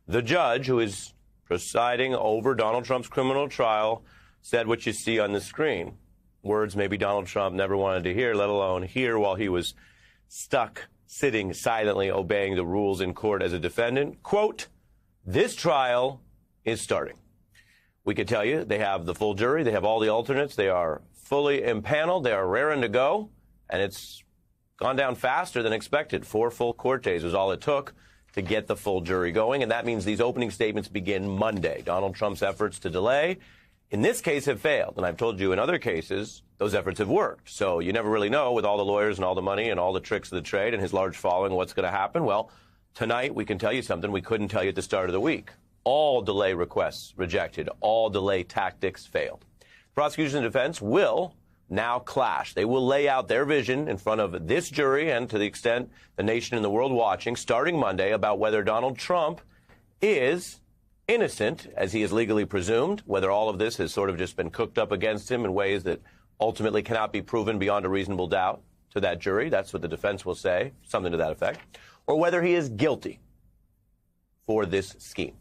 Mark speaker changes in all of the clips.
Speaker 1: The judge who is presiding over Donald Trump's criminal trial said what you see on the screen. Words maybe Donald Trump never wanted to hear, let alone hear while he was stuck, sitting silently, obeying the rules in court as a defendant. Quote, "This trial is starting." We could tell you they have the full jury. They have all the alternates. They are fully impaneled. They are raring to go. And it's gone down faster than expected. 4 full court days was all it took to get the full jury going. And that means these opening statements begin Monday. Donald Trump's efforts to delay, in this case, have failed. And I've told you in other cases, those efforts have worked. So you never really know with all the lawyers and all the money and all the tricks of the trade and his large following what's going to happen. Well, tonight we can tell you something we couldn't tell you at the start of the week. All delay requests rejected. All delay tactics failed. Prosecution and defense will now clash. They will lay out their vision in front of this jury and, to the extent the nation and the world watching, starting Monday, about whether Donald Trump is innocent, as he is legally presumed, whether all of this has sort of just been cooked up against him in ways that ultimately cannot be proven beyond a reasonable doubt to that jury. That's what the defense will say, something to that effect. Or whether he is guilty for this scheme.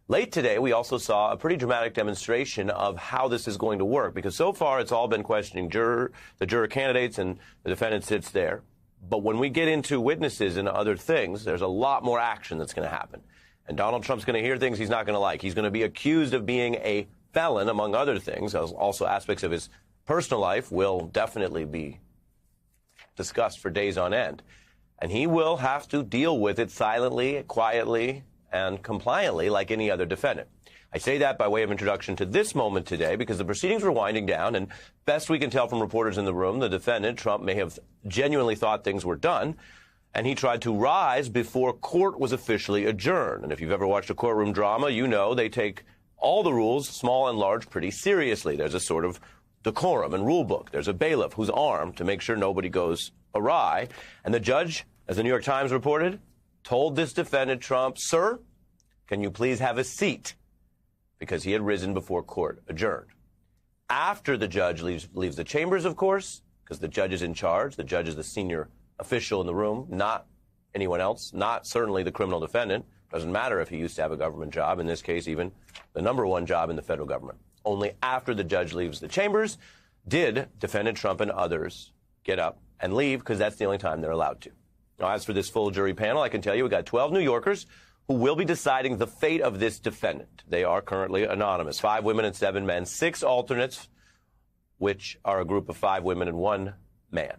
Speaker 1: Late today, we also saw a pretty dramatic demonstration of how this is going to work, because so far it's all been questioning the juror candidates, and the defendant sits there. But when we get into witnesses and other things, there's a lot more action that's going to happen. And Donald Trump's going to hear things he's not going to like. He's going to be accused of being a felon, among other things. Also, aspects of his personal life will definitely be discussed for days on end. And he will have to deal with it silently, quietly, and compliantly like any other defendant. I say that by way of introduction to this moment today because the proceedings were winding down, and best we can tell from reporters in the room, the defendant, Trump, may have genuinely thought things were done, and he tried to rise before court was officially adjourned. And if you've ever watched a courtroom drama, you know they take all the rules, small and large, pretty seriously. There's a sort of decorum and rule book. There's a bailiff who's armed to make sure nobody goes awry. And the judge, as the New York Times reported, told this defendant, Trump, "Sir, can you please have a seat?" Because he had risen before court adjourned. After the judge leaves the chambers, of course, because the judge is in charge. The judge is the senior official in the room, not anyone else, not certainly the criminal defendant. Doesn't matter if he used to have a government job, in this case, even the #1 job in the federal government. Only after the judge leaves the chambers did defendant Trump and others get up and leave, because that's the only time they're allowed to. Now, as for this full jury panel, I can tell you we got 12 New Yorkers who will be deciding the fate of this defendant. They are currently anonymous. 5 women and 7 men, 6 alternates, which are a group of 5 women and 1 man.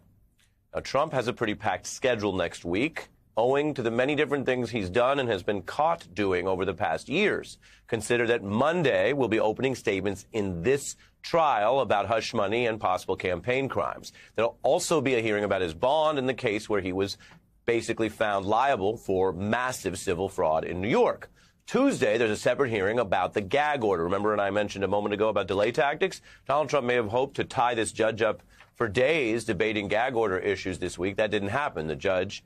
Speaker 1: Now, Trump has a pretty packed schedule next week, owing to the many different things he's done and has been caught doing over the past years. Consider that Monday will be opening statements in this trial about hush money and possible campaign crimes. There'll also be a hearing about his bond in the case where he was basically found liable for massive civil fraud in New York. Tuesday, there's a separate hearing about the gag order. Remember, and I mentioned a moment ago about delay tactics? Donald Trump may have hoped to tie this judge up for days debating gag order issues this week. That didn't happen. The judge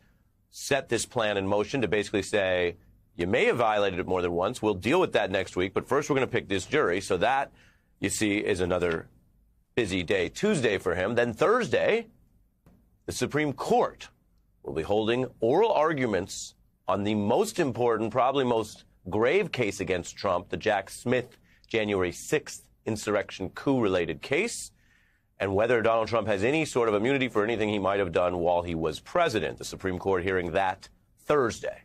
Speaker 1: set this plan in motion to basically say, you may have violated it more than once. We'll deal with that next week. But first, we're going to pick this jury. So that, you see, is another busy day. Tuesday for him. Then Thursday, the Supreme Court will be holding oral arguments on the most important, probably most grave case against Trump, the Jack Smith January 6th insurrection coup-related case, and whether Donald Trump has any sort of immunity for anything he might have done while he was president. The Supreme Court hearing that Thursday.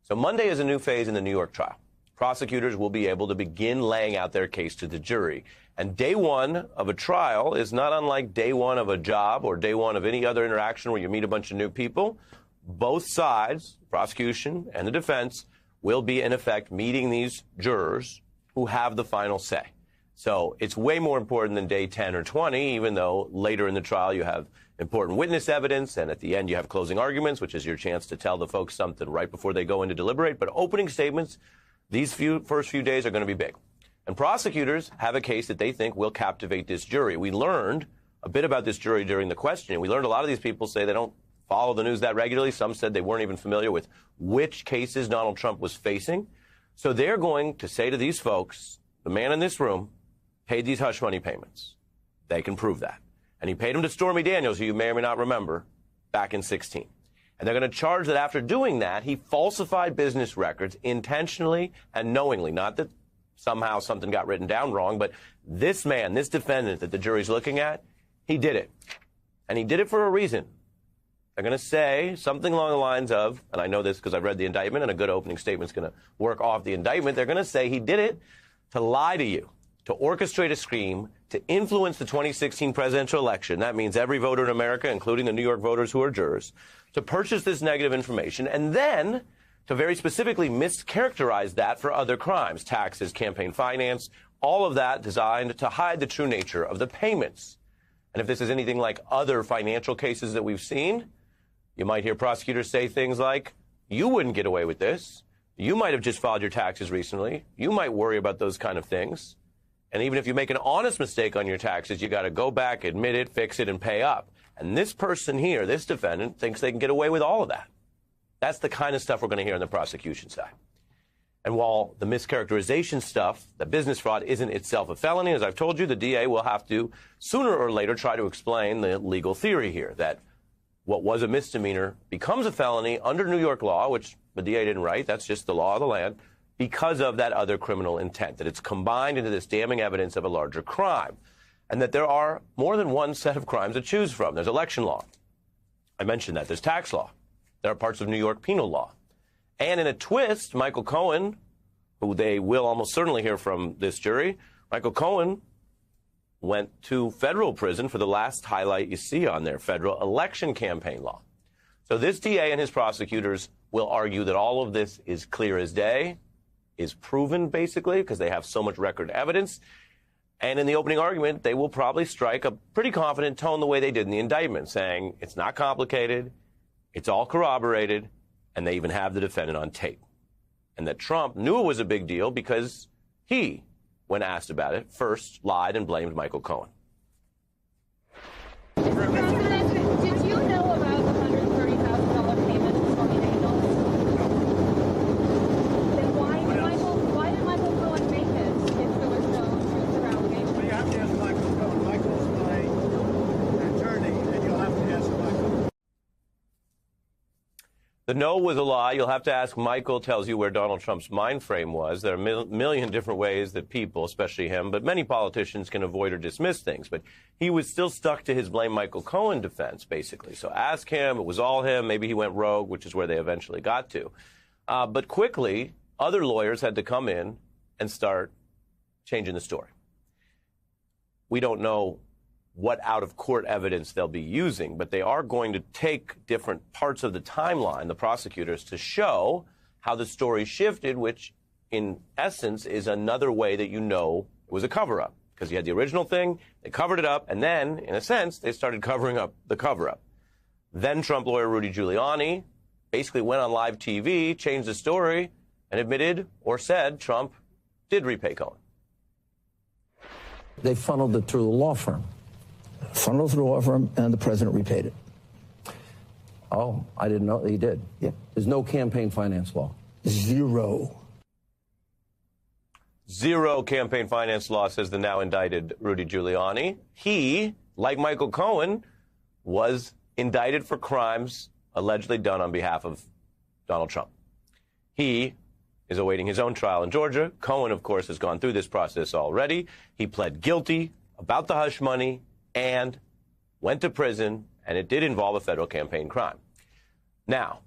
Speaker 1: So Monday is a new phase in the New York trial. Prosecutors will be able to begin laying out their case to the jury. And day one of a trial is not unlike day one of a job or day one of any other interaction where you meet a bunch of new people. Both sides, the prosecution and the defense, will be, in effect, meeting these jurors who have the final say. So it's way more important than day 10 or 20, even though later in the trial you have important witness evidence, and at the end you have closing arguments, which is your chance to tell the folks something right before they go in to deliberate. But opening statements, these first few days are going to be big. And prosecutors have a case that they think will captivate this jury. We learned a bit about this jury during the questioning. We learned a lot of these people say they don't follow the news that regularly. Some said they weren't even familiar with which cases Donald Trump was facing. So they're going to say to these folks, the man in this room paid these hush money payments. They can prove that. And he paid them to Stormy Daniels, who you may or may not remember, back in 2016. And they're going to charge that after doing that, he falsified business records intentionally and knowingly. Not that somehow something got written down wrong, but this man, this defendant that the jury's looking at, he did it. And he did it for a reason. They're going to say something along the lines of, and I know this because I've read the indictment and a good opening statement is going to work off the indictment. They're going to say he did it to lie to you, to orchestrate a scheme, to influence the 2016 presidential election. That means every voter in America, including the New York voters who are jurors, to purchase this negative information and then to very specifically mischaracterize that for other crimes, taxes, campaign finance, all of that designed to hide the true nature of the payments. And if this is anything like other financial cases that we've seen, you might hear prosecutors say things like, you wouldn't get away with this. You might have just filed your taxes recently. You might worry about those kind of things. And even if you make an honest mistake on your taxes, you got to go back, admit it, fix it, and pay up. And this person here, this defendant, thinks they can get away with all of that. That's the kind of stuff we're going to hear on the prosecution side. And while the mischaracterization stuff, the business fraud, isn't itself a felony, as I've told you, the DA will have to sooner or later try to explain the legal theory here, that what was a misdemeanor becomes a felony under New York law, which the DA didn't write, that's just the law of the land, because of that other criminal intent, that it's combined into this damning evidence of a larger crime, and that there are more than one set of crimes to choose from. There's election law. I mentioned that. There's tax law. There are parts of New York penal law. And in a twist, Michael Cohen, who they will almost certainly hear from this jury, Michael Cohen went to federal prison for the last highlight you see on there, federal election campaign law. So this DA and his prosecutors will argue that all of this is clear as day, is proven basically, because they have so much record evidence. And in the opening argument, they will probably strike a pretty confident tone the way they did in the indictment, saying it's not complicated, it's all corroborated, and they even have the defendant on tape. And that Trump knew it was a big deal because he, when asked about it, first lied and blamed Michael Cohen.
Speaker 2: Mr. President, did you know about the $130,000 payment to Stormy Daniels? Then why did Michael Cohen make it if there was no truth or allegation?
Speaker 3: Well, you have to ask Michael Cohen. Michael's my attorney, and you'll have to ask Michael.
Speaker 1: The no was a lie. You'll have to ask Michael. Tells you where Donald Trump's mind frame was. There are a million different ways that people, especially him, but many politicians can avoid or dismiss things. But he was still stuck to his blame Michael Cohen defense, basically. So ask him. It was all him. Maybe he went rogue, which is where they eventually got to. But quickly, other lawyers had to come in and start changing the story. We don't know what out-of-court evidence they'll be using, but they are going to take different parts of the timeline, the prosecutors, to show how the story shifted, which in essence is another way that you know it was a cover-up. Because you had the original thing, they covered it up, and then, in a sense, they started covering up the cover-up. Then Trump lawyer Rudy Giuliani basically went on live TV, changed the story, and admitted or said Trump did repay Cohen.
Speaker 4: They funneled it through the law firm. Funneled through the law firm, and the president repaid it.
Speaker 5: Oh, I didn't know he did.
Speaker 4: Yeah.
Speaker 5: There's no campaign finance law.
Speaker 4: Zero.
Speaker 1: Zero campaign finance law, says the now indicted Rudy Giuliani. He, like Michael Cohen, was indicted for crimes allegedly done on behalf of Donald Trump. He is awaiting his own trial in Georgia. Cohen, of course, has gone through this process already. He pled guilty about the hush money and went to prison, and it did involve a federal campaign crime. Now,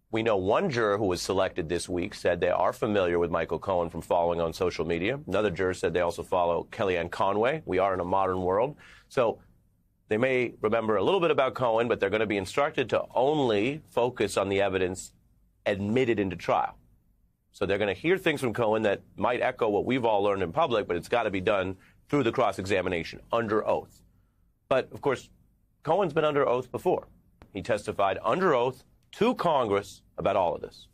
Speaker 1: we know one juror who was selected this week said they are familiar with Michael Cohen from following on social media. Another juror said they also follow Kellyanne Conway. We are in a modern world. So they may remember a little bit about Cohen, but they're going to be instructed to only focus on the evidence admitted into trial. So they're going to hear things from Cohen that might echo what we've all learned in public, but it's got to be done through the cross-examination under oath. But, of course, Cohen's been under oath before. He testified under oath to Congress about all of this.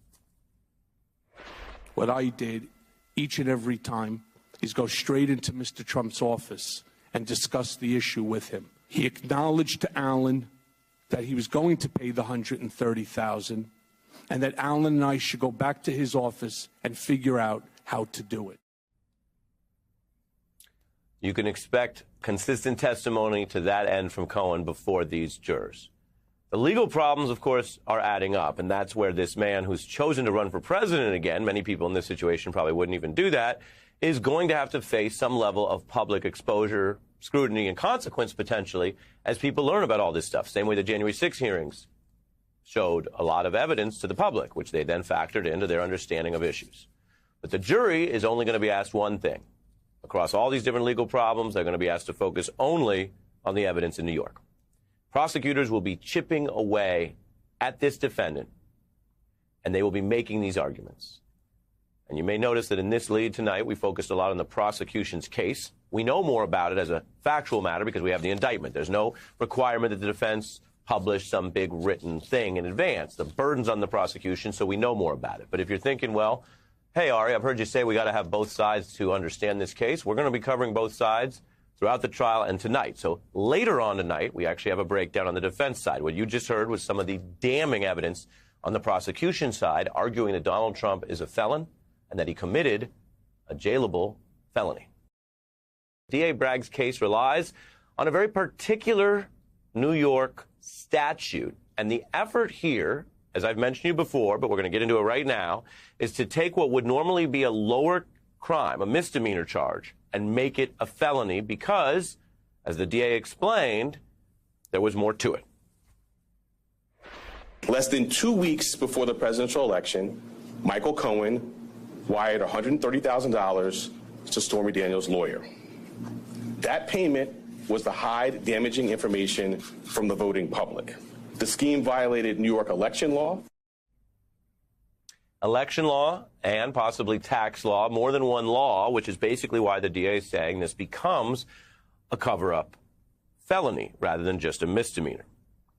Speaker 6: What I did each and every time is go straight into Mr. Trump's office and discuss the issue with him. He acknowledged to Alan that he was going to pay the $130,000 and that Alan and I should go back to his office and figure out how to do it.
Speaker 1: You can expect consistent testimony to that end from Cohen before these jurors. The legal problems, of course, are adding up, and that's where this man who's chosen to run for president again, many people in this situation probably wouldn't even do that, is going to have to face some level of public exposure, scrutiny, and consequence potentially as people learn about all this stuff. Same way the January 6 hearings showed a lot of evidence to the public, which they then factored into their understanding of issues. But the jury is only going to be asked one thing. Across all these different legal problems, they're going to be asked to focus only on the evidence in New York. Prosecutors will be chipping away at this defendant, and they will be making these arguments. And you may notice that in this lead tonight, we focused a lot on the prosecution's case. We know more about it as a factual matter because we have the indictment. There's no requirement that the defense publish some big written thing in advance. The burden's on the prosecution, so we know more about it. But if you're thinking, well, hey, Ari, I've heard you say we got to have both sides to understand this case, we're going to be covering both sides throughout the trial and tonight. So later on tonight, we actually have a breakdown on the defense side. What you just heard was some of the damning evidence on the prosecution side, arguing that Donald Trump is a felon and that he committed a jailable felony. D.A. Bragg's case relies on a very particular New York statute. And the effort here, as I've mentioned to you before, but we're going to get into it right now, is to take what would normally be a lower crime, a misdemeanor charge, and make it a felony because, as the DA explained, there was more to it.
Speaker 7: Less than 2 weeks before the presidential election, Michael Cohen wired $130,000 to Stormy Daniels' lawyer. That payment was to hide damaging information from the voting public. The scheme violated New York election law.
Speaker 1: Election law and possibly tax law, more than one law, which is basically why the DA is saying this becomes a cover-up felony rather than just a misdemeanor.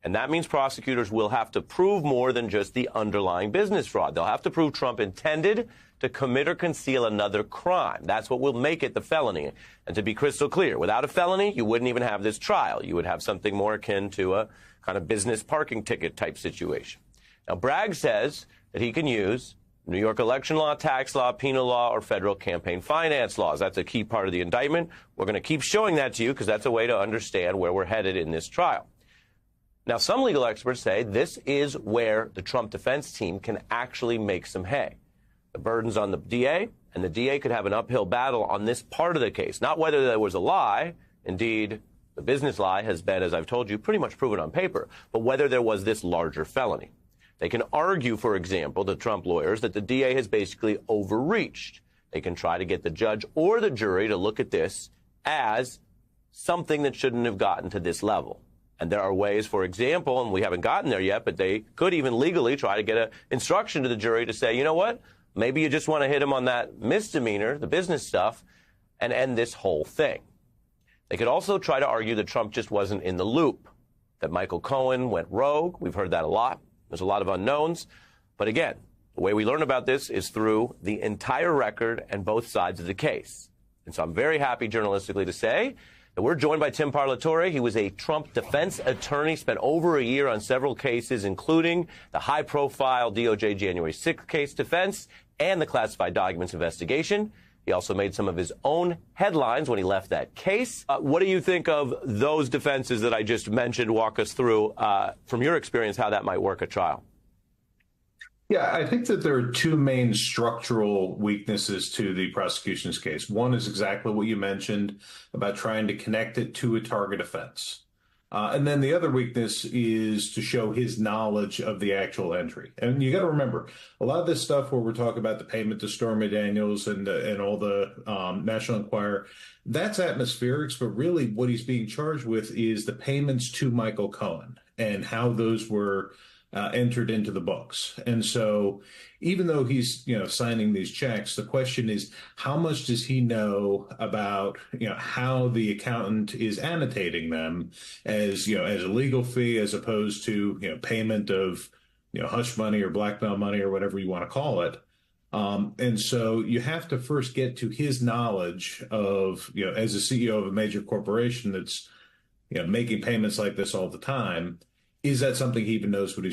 Speaker 1: And that means prosecutors will have to prove more than just the underlying business fraud. They'll have to prove Trump intended to commit or conceal another crime. That's what will make it the felony. And to be crystal clear, without a felony, you wouldn't even have this trial. You would have something more akin to a kind of business parking ticket type situation. Now, Bragg says that he can use New York election law, tax law, penal law, or federal campaign finance laws. That's a key part of the indictment. We're going to keep showing that to you because that's a way to understand where we're headed in this trial. Now, some legal experts say this is where the Trump defense team can actually make some hay. The burden's on the DA, and the DA could have an uphill battle on this part of the case, not whether there was a lie. Indeed, the business lie has been, as I've told you, pretty much proven on paper, but whether there was this larger felony. They can argue, for example, the Trump lawyers, that the DA has basically overreached. They can try to get the judge or the jury to look at this as something that shouldn't have gotten to this level. And there are ways, for example, and we haven't gotten there yet, but they could even legally try to get an instruction to the jury to say, you know what, maybe you just want to hit him on that misdemeanor, the business stuff, and end this whole thing. They could also try to argue that Trump just wasn't in the loop, that Michael Cohen went rogue. We've heard that a lot. There's a lot of unknowns. But again, the way we learn about this is through the entire record and both sides of the case. And so I'm very happy journalistically to say that we're joined by Tim Parlatore. He was a Trump defense attorney, spent over a year on several cases, including the high-profile DOJ January 6th case defense and the classified documents investigation. He also made some of his own headlines when he left that case. What do you think of those defenses that I just mentioned? Walk us through, from your experience, how that might work at trial.
Speaker 8: Yeah, I think that there are two main structural weaknesses to the prosecution's case. One is exactly what you mentioned about trying to connect it to a target offense. And then the other weakness is to show his knowledge of the actual entry. And you got to remember, a lot of this stuff where we're talking about the payment to Stormy Daniels and all the National Enquirer, that's atmospherics. But really what he's being charged with is the payments to Michael Cohen and how those were entered into the books. And so even though he's, signing these checks, the question is, how much does he know about, how the accountant is annotating them as, as a legal fee, as opposed to, payment of, hush money or blackmail money or whatever you want to call it. And so you have to first get to his knowledge of, as a CEO of a major corporation that's, making payments like this all the time. Is that something he even knows what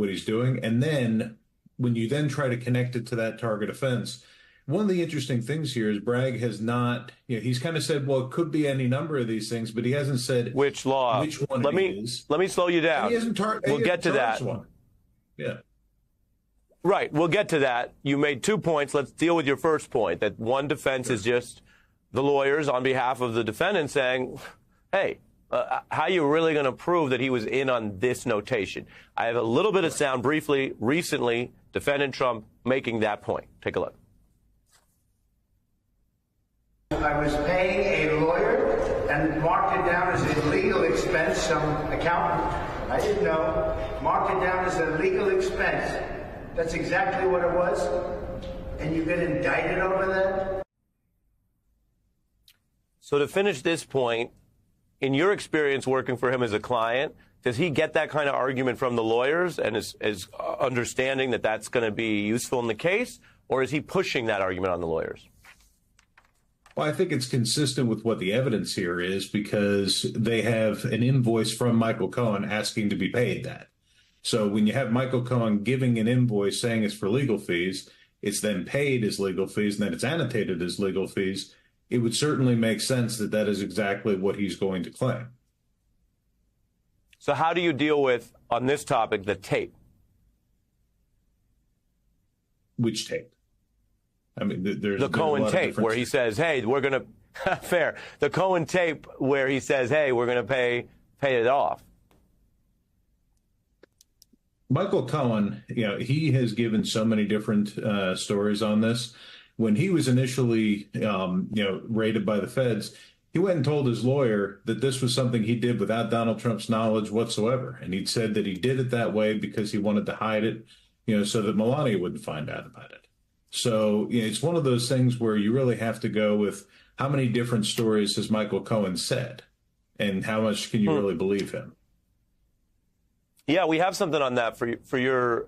Speaker 8: he's doing? And then when you then try to connect it to that target offense, one of the interesting things here is Bragg has not, he's kind of said, well, it could be any number of these things, but he hasn't said
Speaker 1: which law.
Speaker 8: Which one
Speaker 1: let
Speaker 8: it
Speaker 1: me
Speaker 8: is.
Speaker 1: let me slow you down. We'll get to that.
Speaker 8: One. Yeah.
Speaker 1: Right. We'll get to that. You made 2 points. Let's deal with your first point, that one defense is just the lawyers on behalf of the defendant saying, hey, how are you really going to prove that he was in on this notation? I have a little bit of sound briefly recently, defendant Trump making that point. Take a look.
Speaker 9: I was paying a lawyer and marked it down as a legal expense. Some accountant, I didn't know, marked it down as a legal expense. That's exactly what it was. And you get indicted over that?
Speaker 1: So to finish this point, in your experience working for him as a client, does he get that kind of argument from the lawyers and is understanding that that's going to be useful in the case? Or is he pushing that argument on the lawyers?
Speaker 8: Well, I think it's consistent with what the evidence here is, because they have an invoice from Michael Cohen asking to be paid that. So when you have Michael Cohen giving an invoice saying it's for legal fees, it's then paid as legal fees, and then it's annotated as legal fees, it would certainly make sense that that is exactly what he's going to claim.
Speaker 1: So how do you deal with, on this topic, the tape?
Speaker 8: Which tape? I mean, there's
Speaker 1: the Cohen tape where he says, hey, we're going to, fair. The Cohen tape where he says, hey, we're going to pay it off.
Speaker 8: Michael Cohen, he has given so many different stories on this. When he was initially, raided by the feds, he went and told his lawyer that this was something he did without Donald Trump's knowledge whatsoever. And he'd said that he did it that way because he wanted to hide it, so that Melania wouldn't find out about it. So it's one of those things where you really have to go with how many different stories has Michael Cohen said and how much can you really believe him?
Speaker 1: Yeah, we have something on that for your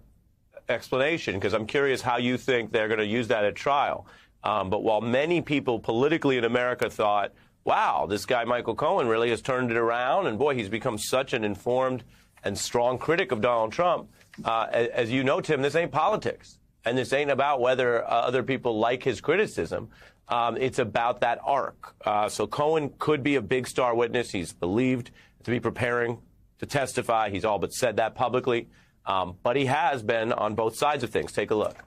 Speaker 1: explanation, because I'm curious how you think they're going to use that at trial. But while many people politically in America thought, wow, this guy Michael Cohen really has turned it around, and boy, he's become such an informed and strong critic of Donald Trump. As you know, Tim, this ain't politics. And this ain't about whether other people like his criticism. It's about that arc. So Cohen could be a big star witness. He's believed to be preparing to testify. He's all but said that publicly. But he has been on both sides of things. Take a look.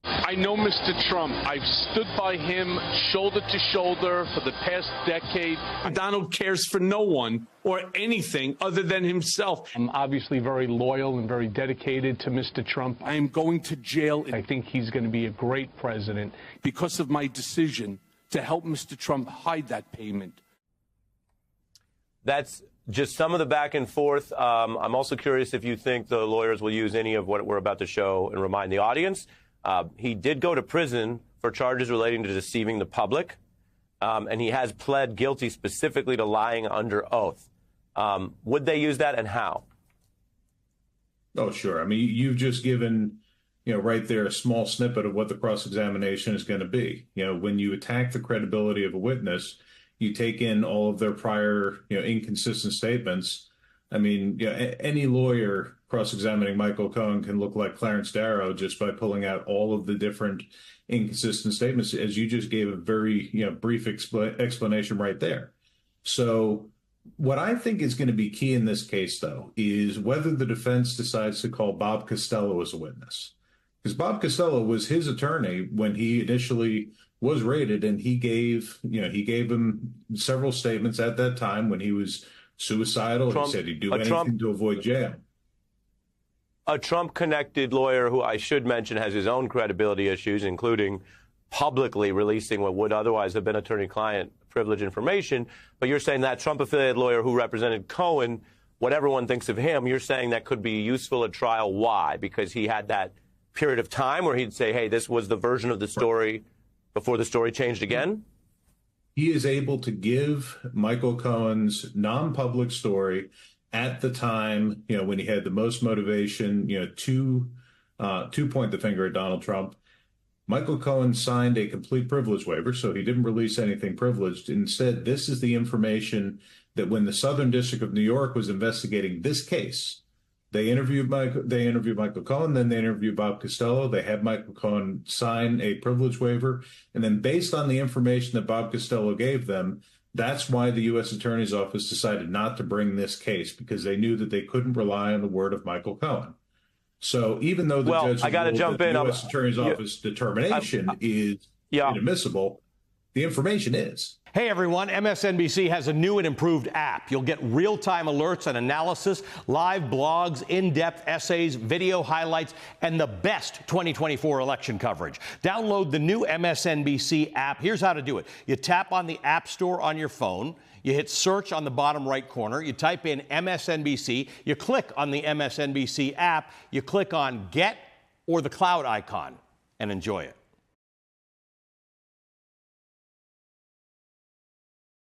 Speaker 6: I know Mr. Trump. I've stood by him shoulder to shoulder for the past decade. Donald cares for no one or anything other than himself. I'm obviously very loyal and very dedicated to Mr. Trump. I am going to jail. I think he's going to be a great president because of my decision to help Mr. Trump hide that payment.
Speaker 1: That's just some of the back and forth. I'm also curious if you think the lawyers will use any of what we're about to show and remind the audience. He did go to prison for charges relating to deceiving the public, and he has pled guilty specifically to lying under oath. Would they use that, and how?
Speaker 8: Oh, sure. I mean, you've just given, right there a small snippet of what the cross-examination is going to be. When you attack the credibility of a witness, you take in all of their prior, inconsistent statements. I mean, any lawyer cross-examining Michael Cohen can look like Clarence Darrow just by pulling out all of the different inconsistent statements, as you just gave a very brief explanation right there. So what I think is going to be key in this case, though, is whether the defense decides to call Bob Costello as a witness. Because Bob Costello was his attorney when he initially was raided, and he gave him several statements at that time when he was suicidal. He said he'd do anything to avoid jail.
Speaker 1: A Trump-connected lawyer who I should mention has his own credibility issues, including publicly releasing what would otherwise have been attorney-client privilege information. But you're saying that Trump-affiliated lawyer who represented Cohen, what everyone thinks of him, you're saying that could be useful at trial. Why? Because he had that period of time where he'd say, hey, this was the version of the story before the story changed again?
Speaker 8: He is able to give Michael Cohen's non-public story at the time, when he had the most motivation, to point the finger at Donald Trump. Michael Cohen signed a complete privilege waiver, so he didn't release anything privileged. Instead, this is the information that when the Southern District of New York was investigating this case, They interviewed Michael Cohen, then they interviewed Bob Costello. They had Michael Cohen sign a privilege waiver. And then based on the information that Bob Costello gave them, that's why the U.S. Attorney's Office decided not to bring this case, because they knew that they couldn't rely on the word of Michael Cohen. So even though the judge ruled that the U.S. Attorney's Office determination is inadmissible, the information is.
Speaker 10: Hey everyone, MSNBC has a new and improved app. You'll get real-time alerts and analysis, live blogs, in-depth essays, video highlights, and the best 2024 election coverage. Download the new MSNBC app. Here's how to do it. You tap on the App Store on your phone. You hit search on the bottom right corner. You type in MSNBC. You click on the MSNBC app. You click on Get or the cloud icon and enjoy it.